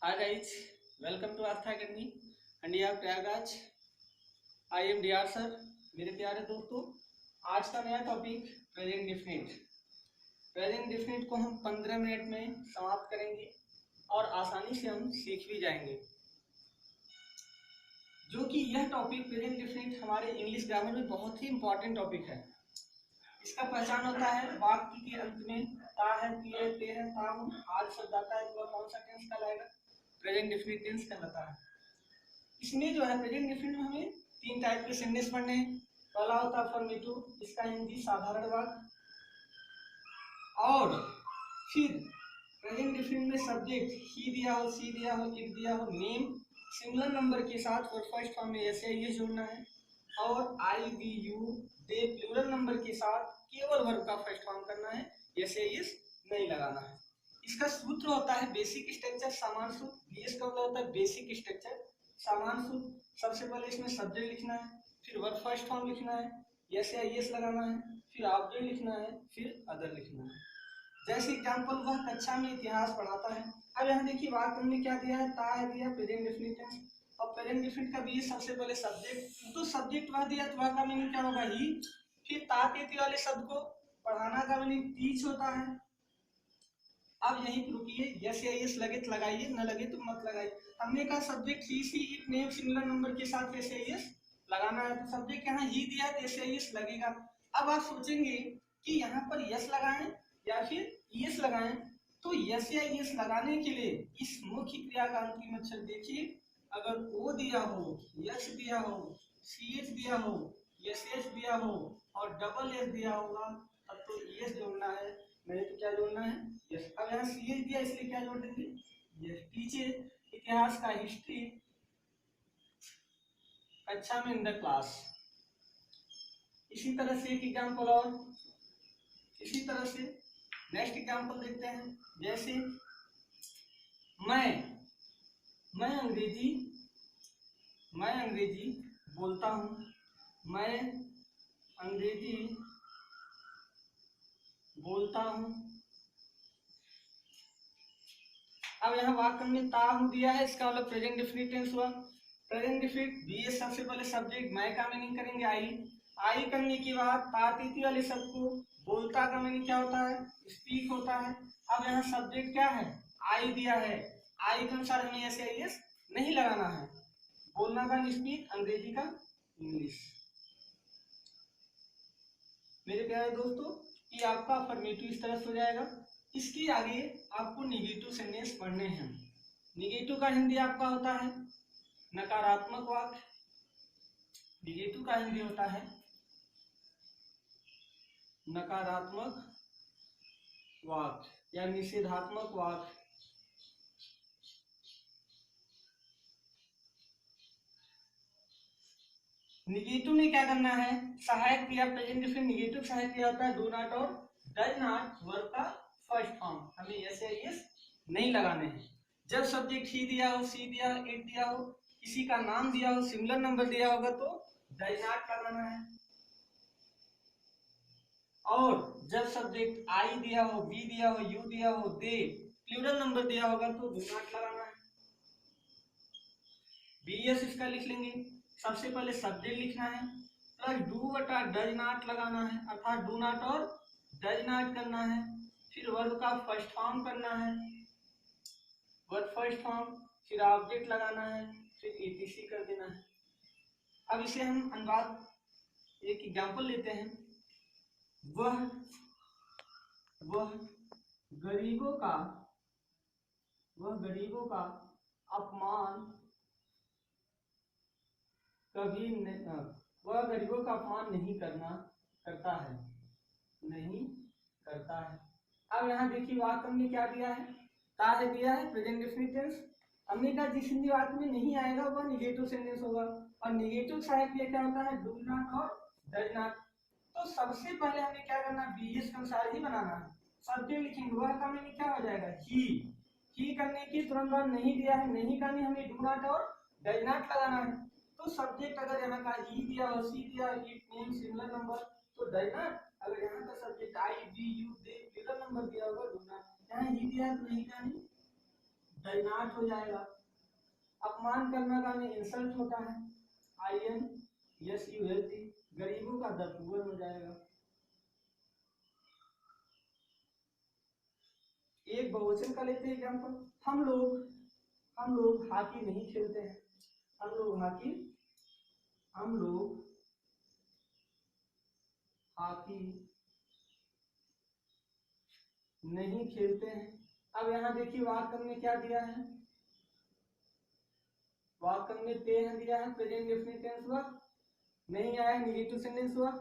Hi guys, welcome to Artha Academy and यहाँ Prayagraj. I am D R sir. मेरे प्यारे दोस्तों, आज का नया topic present definite. Present definite को हम 15 मिनट में समाप्त करेंगे और आसानी से हम सीख भी जाएंगे, जो कि यह टॉपिक प्रेजेंट डिफिनिट हमारे इंग्लिश ग्रामर में बहुत ही इंपॉर्टेंट टॉपिक है। इसका पहचान होता है वाक्य के अंत में ता है, ती है, ते है, ता हूं आदि शब्द आता है तो कौन सा टेंस कहलाएगा? प्रेजेंट डिफिनिट टेंस कहलाता है। इसमें जो है प्रेजेंट डिफिनिट में हमें 3 टाइप के सेंटेंस पढ़ने हैं। पहला होता है अफर्मेटिव, इसका हिंदी साधारण वाक्य। और फिर प्रेजेंट डिफिनिट में सब्जेक्ट ही दिया हो, सी दिया हो, इट दिया हो, नेम सिंगुलर नंबर के साथ और फर्स्ट फॉर्म में ऐसे ये जोड़ना है। और I we you they plural number के साथ केवल वर्ब का फर्स्ट फॉर्म करना है, ऐसे इस नहीं लगाना है। इसका सूत्र होता है बेसिक स्ट्रक्चर समान सूत्र। बीएस का मतलब होता है बेसिक स्ट्रक्चर समान सूत्र। सबसे पहले इसमें सब्जेक्ट लिखना है, फिर वर्ब फर्स्ट फॉर्म लिखना है, यस या यस लगाना है, फिर ऑब्जेक्ट लिखना है, फिर अदर लिखना है। जैसे एग्जांपल वह कक्षा में इतिहास पढ़ाता है। अब यहाँ देखिए वाक्य में क्या दिया है, ता है दिया प्रेजेंट डेफिनिट टेंस। और प्रेजेंट डेफिनिट का भी सबसे पहले सब्जेक्ट, तो सब्जेक्ट वह दिया तो वह का मीनिंग क्या होगा? ही। फिर ता ते ती वाले शब्द को पढ़ाना का मीनिंग टीच होता है। अब यहीं पे रुकिए, यस या यस लगे तो लगाइए, न लगे तो मत लगाइए। हमने कहा subject he see it name singular number के साथ यस या यस लगाना है, तो सब्जेक्ट यहाँ ही दिया है तो यस या यस लगेगा। अब आप सोचेंगे कि यहाँ पर यस लगाएं या फिर यस लगाएं, तो यस या यस लगाने के लिए इस मुख्य क्रिया का अंतिम अक्षर देखिए। अगर ओ दिया हो, यस दिया हो, सी एच दिया हो, यस एच दिया हो और डबल एस दिया होगा, तब तो यस जोड़ना है, नहीं तो क्या जोड़ना है? यस। अब यहाँ सी एच दिया इसलिए क्या जोड़ देंगे? यस। पीछे इतिहास का हिस्ट्री कक्षा में इन द क्लास। इसी तरह से एक एग्जाम्पल और इसी तरह से नेक्स्ट एग्जाम्पल देखते हैं। जैसे मैं अंग्रेजी बोलता हूँ, मैं अंग्रेजी बोलता हूँ। अब यहाँ वाक्य में ता हूँ दिया है, इसका मतलब प्रेजेंट डेफिनिट टेंस हुआ। प्रेजेंट डेफिनिट बी सबसे पहले सब्जेक्ट मैं का मीनिंग करेंगे आई करने के बाद ता ती वाले शब्द को बोलता का मीनिंग क्या होता है? स्पीक होता है। अब यहाँ सब्जेक्ट क्या है? आई दिया है, आई के अनुसार हमें ऐसे यस नहीं लगाना है। बोलना का स्पीक, अंग्रेजी का इंग्लिश। मेरे प्यारे दोस्तों, ये आपका अफर्मेटिव इस तरह से हो जाएगा। इसके आगे आपको निगेटिव सेंटेंस पढ़ने हैं। निगेटिव का हिंदी आपका होता है नकारात्मक वाक्य। निगेटिव का हिंदी होता है नकारात्मक वाक्य या निषेधात्मक वाक्य। निगेटिव में क्या करना है? सहायक क्रिया प्रेजेंट डिफिनिट निगेटिव सहायक क्रिया होता है डू नॉट और डज नॉट वर्ब का फर्स्ट फॉर्म, हमें ऐसे यस नहीं लगाने हैं। जब सब्जेक्ट ही दिया हो, सी दिया हो, इट दिया हो, किसी का नाम दिया हो, सिंगुलर नंबर दिया होगा तो डज नॉट लगाना है। और जब सब्जेक्ट आई दिया हो, बी दिया हो, यू दिया हो, दे प्लूरल नंबर दिया होगा तो डू नॉट लगाना है। बीएस इसका लिख लेंगे। सबसे पहले सब्जेक्ट लिखना है प्लस डू बटा डज नॉट लगाना है, अर्थात डू नॉट और डज नॉट करना है। फिर वर्ब का फर्स्ट फॉर्म करना है, वर्ब फर्स्ट फॉर्म, फिर ऑब्जेक्ट लगाना है, फिर ईटीसी कर देना है। अब इसे हम अनुवाद एक एग्जांपल लेते हैं। वह गरीबों का अपमान कभी वह गरीबों का अपमान नहीं करता है। अब यहाँ देखिए वाक्य में क्या दिया है? ता है दिया है प्रेजेंट डेफिनिट टेंस। हमने कहा जिस हिंदी वाक्य में नहीं आएगा वह निगेटिव सेंटेंस होगा। और निगेटिव सहायक क्रिया क्या होता है? डू नॉट और डज नॉट। तो सबसे पहले हमें क्या करना है? बीएस के अनुसार ही बनाना है। सब्जेक्ट लिखेंगे, वह का मीनिंग क्या हो जाएगा? ही करने की तुरंत बाद नहीं दिया है, नहीं करनी, हमें डू नॉट और डज नॉट लगाना है। तो सब्जेक्ट अगर यहाँ का ही दिया हो, सी दिया हो, इट नेम सिंगुलर नंबर तो डज नॉट। अगर यहाँ का subject I we you they plural number दिया होगा डू नॉट। यहाँ ही दिया है तो नहीं करनी, डज नॉट हो जाएगा। अपमान करना का इंसल्ट होता है, INSULT। गरीबों का द पुअर हो जाएगा। एक बहुवचन का लेते हैं एग्जाम्पल, हम लोग हॉकी नहीं खेलते हैं। हम लोग हॉकी नहीं खेलते हैं। अब यहाँ देखिए वाक्य में क्या दिया है, वाक्य में ते हैं दिया है, प्रेजेंट डेफिनिट टेंस हुआ, नहीं आया नेगेटिव सेंटेंस हुआ,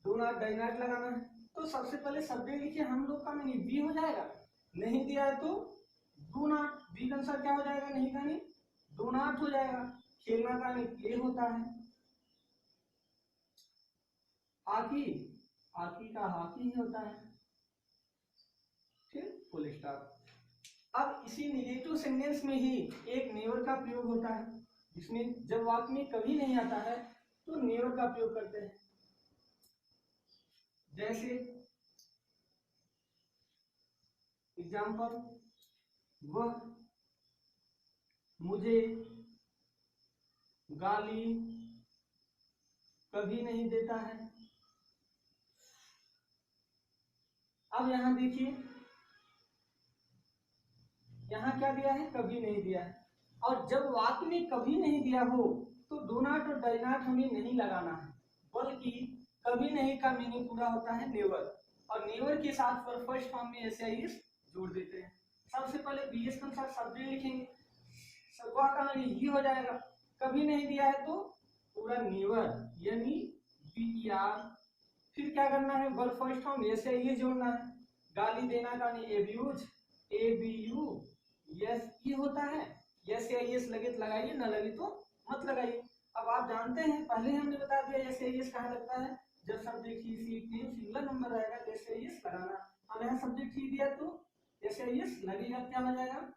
डू नॉट डज नॉट लगाना है। तो सबसे पहले सब्जेक्ट लिखिए, हम लोग का मीनिंग बी हो जाएगा। नहीं दिया है तो डू नॉट, बी का आंसर क्या हो जाएगा, नहीं का नहीं डू नॉट हो जाएगा। खेलना का नहीं प्ले होता है। हॉकी का हॉकी ही होता है। फिर फुल स्टॉप। अब इसी नेगेटिव सेंटेंस में ही एक नेवर का प्रयोग होता है, जिसमें जब वाक्य में कभी नहीं आता है तो नेवर का प्रयोग करते हैं। जैसे एग्जाम्पल, वह मुझे गाली कभी नहीं देता है। अब यहां देखिए, यहाँ क्या दिया है, कभी नहीं दिया है। और जब वाक्य में कभी नहीं दिया हो तो डू नॉट और डज नॉट हमें नहीं लगाना है, बल्कि कभी नहीं का मीनिंग पूरा होता है नेवर, और नेवर के साथ फर्स्ट फॉर्म में एसआईएस जोड़ देते हैं। सबसे पहले बीएस के अनुसार सब्जेक्ट लिखेंगे, वह का मीनिंग ही हो जाएगा। कभी नहीं दिया है तो पूरा नेवर यानी बीईआर। फिर क्या करना है, वर्ब फर्स्ट फॉर्म एसआईएस जोड़ना है। गाली देना का मीनिंग एब्यूज, ABU, यस ये होता है। यस या यस लगे तो लगाइए, ना लगे तो मत लगाइए। अब आप जानते हैं, पहले हमने बता दिया यस या यस कहाँ लगता है, जब सब्जेक्ट ही सी नेम सिंगुलर नंबर रहेगा तो यस या यस लगाना। अब यहाँ सब्जेक्ट ही दिया तो यस या यस लगेगा, क्या हो जाएगा,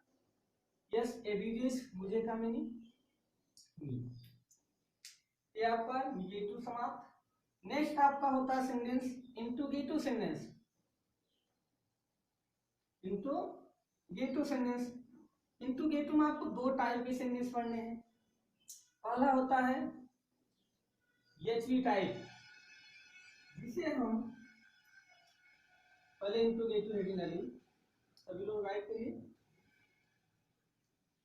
यस एबीडीएस मुझे का मीनिंग। ये आपका निगेटिव समाप्त। नेक्स्ट आपका होता है sentence interrogative sentence. Interrogative sentence, interrogative में आपको दो टाइप के सेंटेंस पढ़ने हैं। पहला होता है एचवी टाइप, जिसे हम पहले इंटरोगेटिव हेडिंग डालिए, सभी लोग राइट करिए।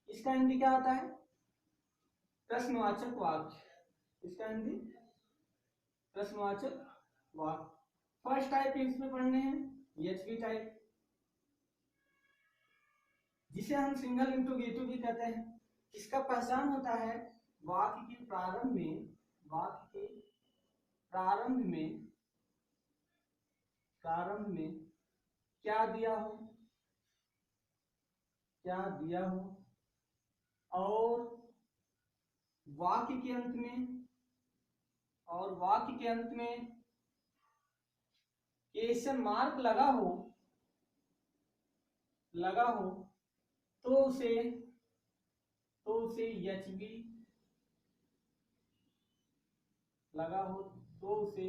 इसका हिंदी क्या होता है, प्रश्नवाचक वाक्य। इसका हिंदी प्रश्नवाचक वाक्य। फर्स्ट टाइप इसमें पढ़ने हैं एचवी टाइप, जिसे हम सिंगल इंटरोगेटिव भी कहते हैं। इसका पहचान होता है वाक्य के प्रारंभ में क्या दिया हो, और वाक्य के अंत में क्वेश्चन मार्क लगा हो तो उसे एचबी लगा हो तो उसे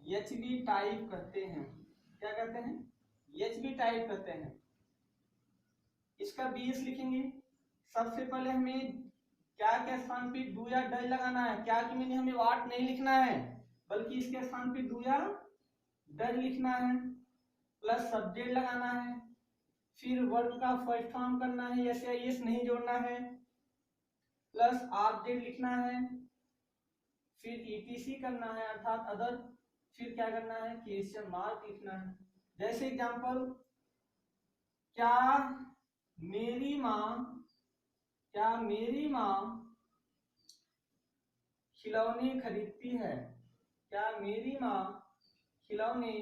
एचबी टाइप कहते हैं। क्या कहते हैं, एचबी टाइप कहते हैं। इसका बीएस लिखेंगे। सबसे पहले हमें क्या के स्थान पे डू या डज लगाना है। क्या की मीनिंग हमें वाट नहीं लिखना है, बल्कि इसके स्थान पे डू या डज लिखना है, प्लस सब्जेक्ट लगाना है। फिर वर्ब का फर्स्ट फॉर्म करना है, यस या यस नहीं जोड़ना है, प्लस ऑब्जेक्ट लिखना है, फिर ईटीसी करना है अर्थात अदर, फिर क्या करना है, क्वेश्चन मार्क लिखना है। जैसे एग्जांपल, क्या मेरी माँ खिलौने खरीदती है। क्या मेरी माँ खिलौने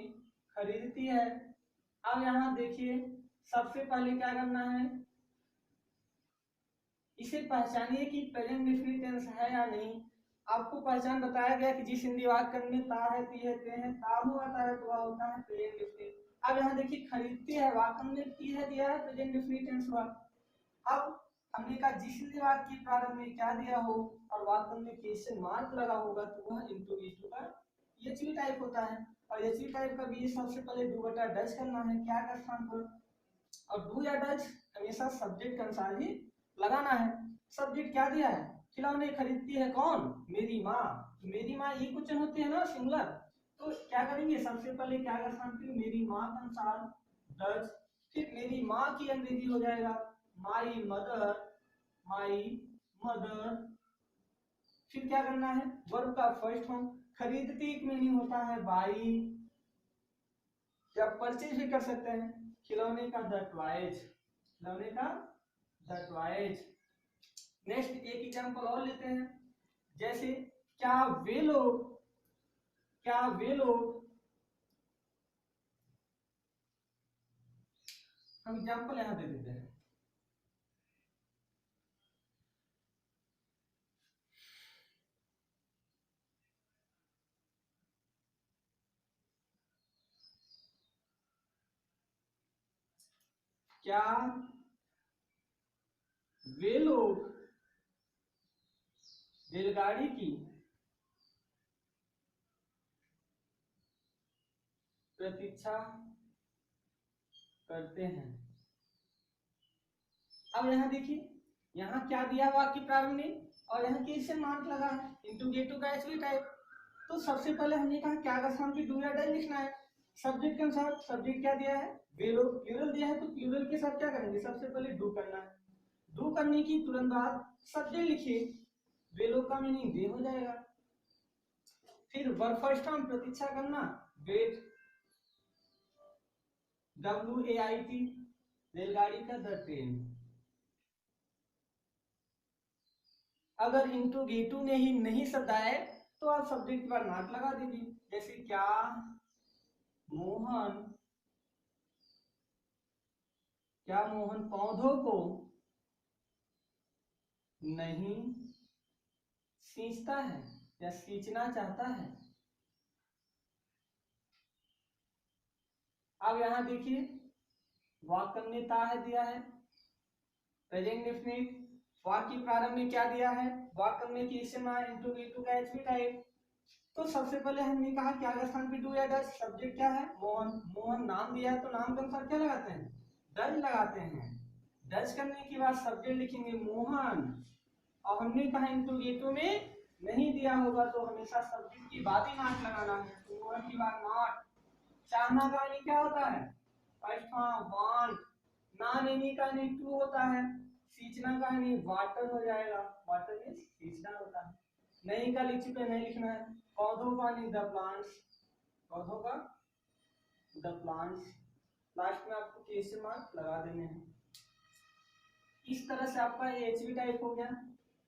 खरीदती है। अब यहाँ देखिए, सबसे पहले क्या करना है, इसे पहचानिए कि प्रेजेंट डेफिनिट टेंस है या नहीं। आपको पहचान बताया गया कि जिस हिंदी वाक्य में ता है, ती है, ते है, ताहू आता है तो वह होता है प्रेजेंट डेफिनिट। अब यहाँ देखिए, खरीदती है, वाक्य में ती है दिया है, प्रेजेंट डेफिनिट टेंस हुआ। अब हमने कहा जिस हिंदी वाक्य के प्रारंभ में क्या दिया हो और वाक्य में क्वेश्चन मार्क लगा होगा तो वह इंटरोगेटिव का एचवी टाइप होता है। और एचवी टाइप का भी सबसे पहले डू बटा डज करना है, क्या का स्थान पर, और डू या डज हमेशा सब्जेक्ट के अनुसार ही लगाना है। सब्जेक्ट क्या दिया है, खिलौने खरीदती है कौन, मेरी माँ। मेरी माँ ये क्वेश्चन होते हैं ना सिंगुलर, तो क्या करेंगे, सबसे पहले क्या का स्थान पे मेरी माँ का अनुसार डज, फिर मेरी माँ की अंग्रेजी हो जाएगा माई मदर, माई मदर। फिर क्या करना है, वर्ब का फर्स्ट फॉर्म, खरीदती एक मीनिंग होता है बाई, या परचेज भी कर सकते हैं, खिलौने का द टॉयज, खिलौने का द टॉयज। नेक्स्ट एक एग्जांपल और लेते हैं, जैसे क्या वे लोग, क्या वे लोग, हम एग्जांपल यहां दे देते हैं, क्या वे लोग रेलगाड़ी की प्रतीक्षा करते हैं। अब यहाँ देखिए, यहाँ क्या दिया वाक्य प्रारंभ में, और यहाँ क्वेश्चन मार्क लगा है, इंटरोगेटिव का एचवी टाइप। तो सबसे पहले हमने कहा क्या का स्थान पे डू या डज लिखना है, सब्जेक्ट के अनुसार। सब्जेक्ट क्या दिया है, वे लोग, प्लूरल दिया है, तो प्लूरल के साथ क्या करेंगे, सबसे पहले डू करना है। डू करने की तुरंत बाद सब्जेक्ट लिखिए, वे लोग का मीनिंग दे हो जाएगा। फिर वर्ब फर्स्ट फॉर्म प्रतीक्षा करना, वेट, WAIT, रेलगाड़ी का द ट्रेन। अगर इंट्रोगेटिव ने ही नहीं शब्द आए तो आप सब्जेक्ट पर नॉट लगा दीजिए, जैसे क्या मोहन, क्या मोहन पौधों को नहीं सींचता है या सींचना चाहता है। अब यहां देखिए वाक्यता है दिया है प्रेजेंट डेफिनिट, वाक्य प्रारंभ में क्या दिया है, वाक्य में क्वेश्चन मार्क, इंट्रोगेटिव का एचवी टाइप। तो सबसे पहले हमने कहा क्या का स्थान पे डू या डज, सब्जेक्ट क्या है मोहन, मोहन नाम दिया है तो नाम के अनुसार क्या लगाते हैं, डज लगाते हैं। डज करने के बाद सब्जेक्ट लिखेंगे मोहन, और हमने कहा इंट्रोगेटिव में नहीं दिया होगा तो हमेशा सब्जेक्ट की बाद ही नॉट लगाना है, तो मोहन की बाद नॉट। चाहना का नहीं क्या होता है, फर्स्ट फॉर्म वांट, ना लेने का नहीं टू होता है, सींचना का नहीं वाटर हो जाएगा, वाटर मींस सींचना होता है। नहीं का लिख चुके नहीं लिखना है, पौधों का नहीं द प्लांट्स, पौधों का द प्लांट्स। लास्ट में आपको क्वेश्चन मार्क लगा देने हैं। इस तरह से आपका ये एचवी टाइप हो गया।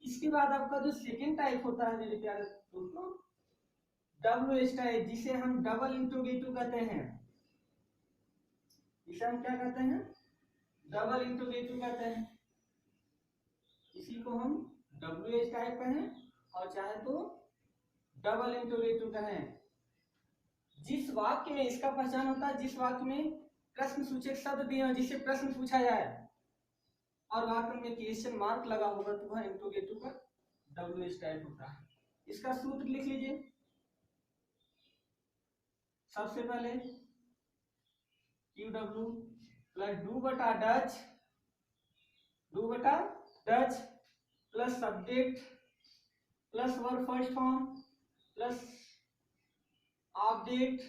इसके बाद आपका जो सेकंड टाइप होता है मेरे प्यारे दोस्तों, WH टाइप, जिसे हम डबल इंट्रोगेटिव कहते हैं, इसे हम क्या कहते हैं, डबल इंट्रोगेटिव कहते हैं। इसी को हम WH टाइप कहें और चाहे तो डबल इंट्रोगेटिव कहें। जिस वाक्य में इसका पहचान होता है, जिस वाक्य में प्रश्न सूचक शब्द दिए हो जिससे प्रश्न पूछा जाए और वाक्य में क्वेश्चन मार्क लगा होगा तो वह इंट्रोगेटिव का WH टाइप होता है। इसका सूत्र लिख लीजिए, सबसे पहले QW प्लस डू बटा डज, डू बटा does plus subject plus verb first form plus object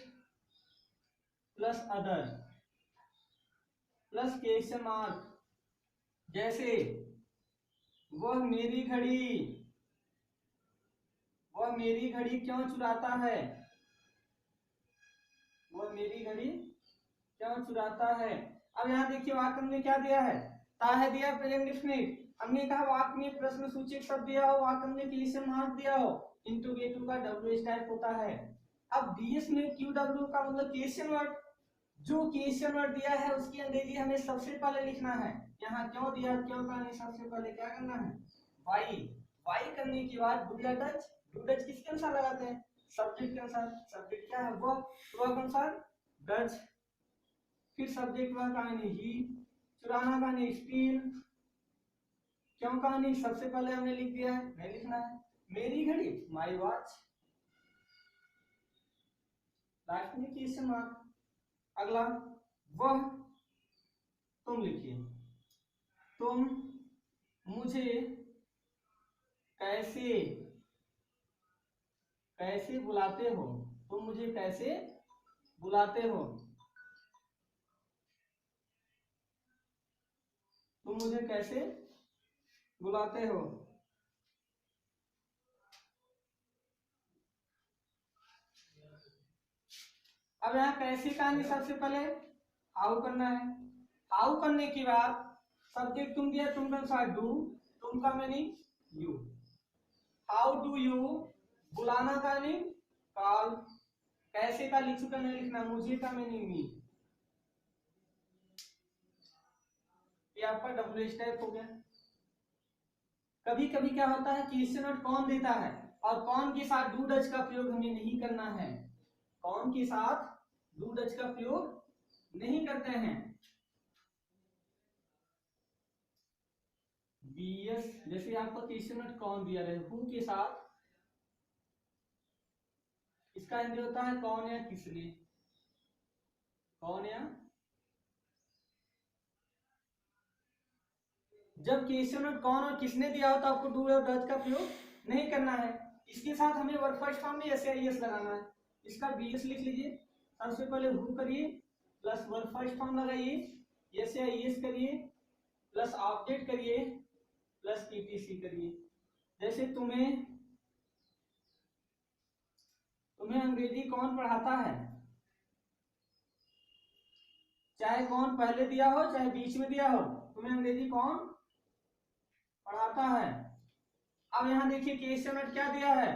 plus other plus question mark. जैसे वह मेरी घड़ी क्यों चुराता है, वह मेरी घड़ी क्यों चुराता है। अब यहाँ देखिए वाक्य में क्या दिया है, ताहे दिया प्रेजेंट डेफिनिट। हमने कहा वाक्य में प्रश्न सूचक शब्द दिया हो, वाक्य में क्वेश्चन मार्क दिया हो, इंट्रोगेटिव का WH टाइप होता है। अब DS में QW का मतलब क्वेश्चन वर्ड, जो क्वेश्चन वर्ड दिया है उसकी अंग्रेजी हमें सबसे पहले लिखना है। यहाँ क्यों दिया, क्यों का नहीं, सबसे पहले क्या करना है, वाई। वाई करने के बाद डू या डज, डू डज किसके अनुसार लगाते हैं, सब्जेक्ट के अनुसार। सब्जेक्ट क्या है वो, के अनुसार डज। फिर सब्जेक्ट वह कहानी ही, चुराना कहानी स्टील, क्यों कहानी सबसे पहले हमने लिख दिया है, नहीं लिखना है, मेरी घड़ी माई वॉच, लास्ट में क्वेश्चन मार्क। अगला वह, तुम लिखिए, तुम मुझे कैसे कैसे बुलाते हो, तुम मुझे कैसे बुलाते हो, तुम मुझे कैसे बुलाते हो। अब यहाँ कैसे का नहीं, सबसे पहले हाउ करना है। हाउ करने के बाद सब्जेक्ट तुम दिया, तुम के अनुसार डू, तुम का meaning you. How do you, बुलाना का मीनिंग कॉल। कैसे का लिख चुका नहीं लिखना, मुझे का मीनिंग मी। ये आपका डब्ल्यू स्टेप हो गया। कभी कभी क्या होता है क्वेश्चन वर्ड कौन देता है और कौन के साथ डू डच का प्रयोग हमें नहीं करना है, कौन के साथ डू डच का प्रयोग नहीं करते हैं। बीएस जैसे आपको क्वेश्चन वर्ड कौन दिया रहे, हु के साथ इसका हिंदी होता है कौन या किसने, कौन या। जब क्वेश्चन वर्ड कौन और किसने दिया हो तो आपको डू और डच का प्रयोग नहीं करना है। इसके साथ हमें वर्ब फर्स्ट फॉर्म में एस या एस लगाना है। इसका बीएस लिख लीजिए। सबसे पहले हु करिए प्लस वर्ब फर्स्ट फॉर्म लगाइए, एस या एस करिए प्लस ऑब्जेक्ट करिए प्लस ईटीसी करिए। जैसे तुम्हें अंग्रेजी कौन पढ़ाता है, चाहे कौन पहले दिया हो चाहे बीच में दिया हो, तुम्हें अंग्रेजी कौन पढ़ाता है। अब यहाँ देखिए क्वेश्चन वर्ड क्या दिया है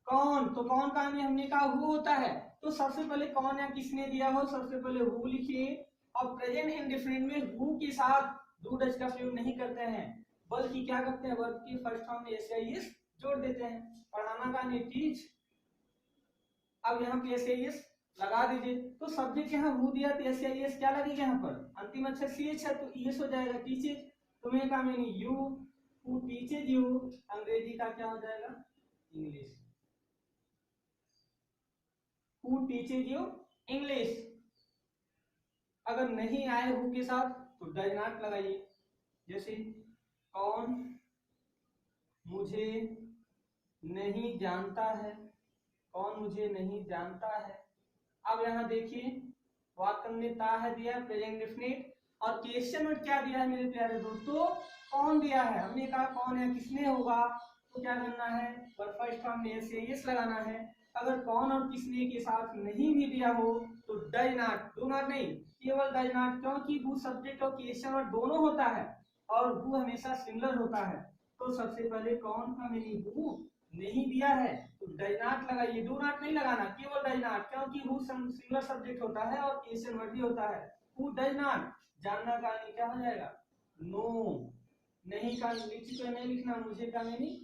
कौन, तो कौन का हमने कहा हु होता है, तो सबसे पहले कौन या किसने दिया हो सबसे पहले हु लिखिए। और प्रेजेंट इंडेफिनिट में हु के साथ डू डच का प्रयोग नहीं करते हैं, बल्कि क्या करते हैं वर्ब की फर्स्ट फॉर्म में एस या एस जोड़ देते हैं। पढ़ाना का नहीं टीच। अब यहाँ पे एस या एस लगा दीजिए। तो सब्जेक्ट यहाँ हु दिया तो एस या एस क्या लगेगा यहाँ पर, अंतिम अक्षर सी एच है तो ईएस हो जाएगा टीचेज। तुम्हें का meaning you, who teaches you, अंग्रेजी का क्या हो जाएगा English, who teaches you English. अगर नहीं आए हु के साथ तो डज नॉट लगाइए। जैसे कौन मुझे नहीं जानता है, कौन मुझे नहीं जानता है। अब यहाँ देखिए वाक्य में ता है दिया प्रेजेंट डेफिनिट और क्वेश्चन वर्ड क्या दिया है मेरे प्यारे दोस्तों कौन दिया है। हमने कहा कौन है किसने होगा तो क्या करना है वर्ब फर्स्ट फॉर्म में एस या एस लगाना है। अगर कौन और किसने के साथ नहीं भी दिया हो तो डज नॉट, डू नॉट नहीं, केवल डज नॉट, क्योंकि हु सब्जेक्ट और क्वेश्चन वर्ड दोनों होता है और हु हमेशा सिंगुलर होता है। तो सबसे पहले कौन का मीनिंग हु नहीं दिया है तो डज नॉट लगाइए, डू नॉट नहीं लगाना, केवल डज नॉट, क्योंकि हु सिंगुलर सब्जेक्ट होता है और क्वेश्चन वर्ड भी होता है। हु डज नॉट, जानना का नहीं क्या हो जाएगा नो, नहीं का लिख नहीं लिखना, मुझे का नहीं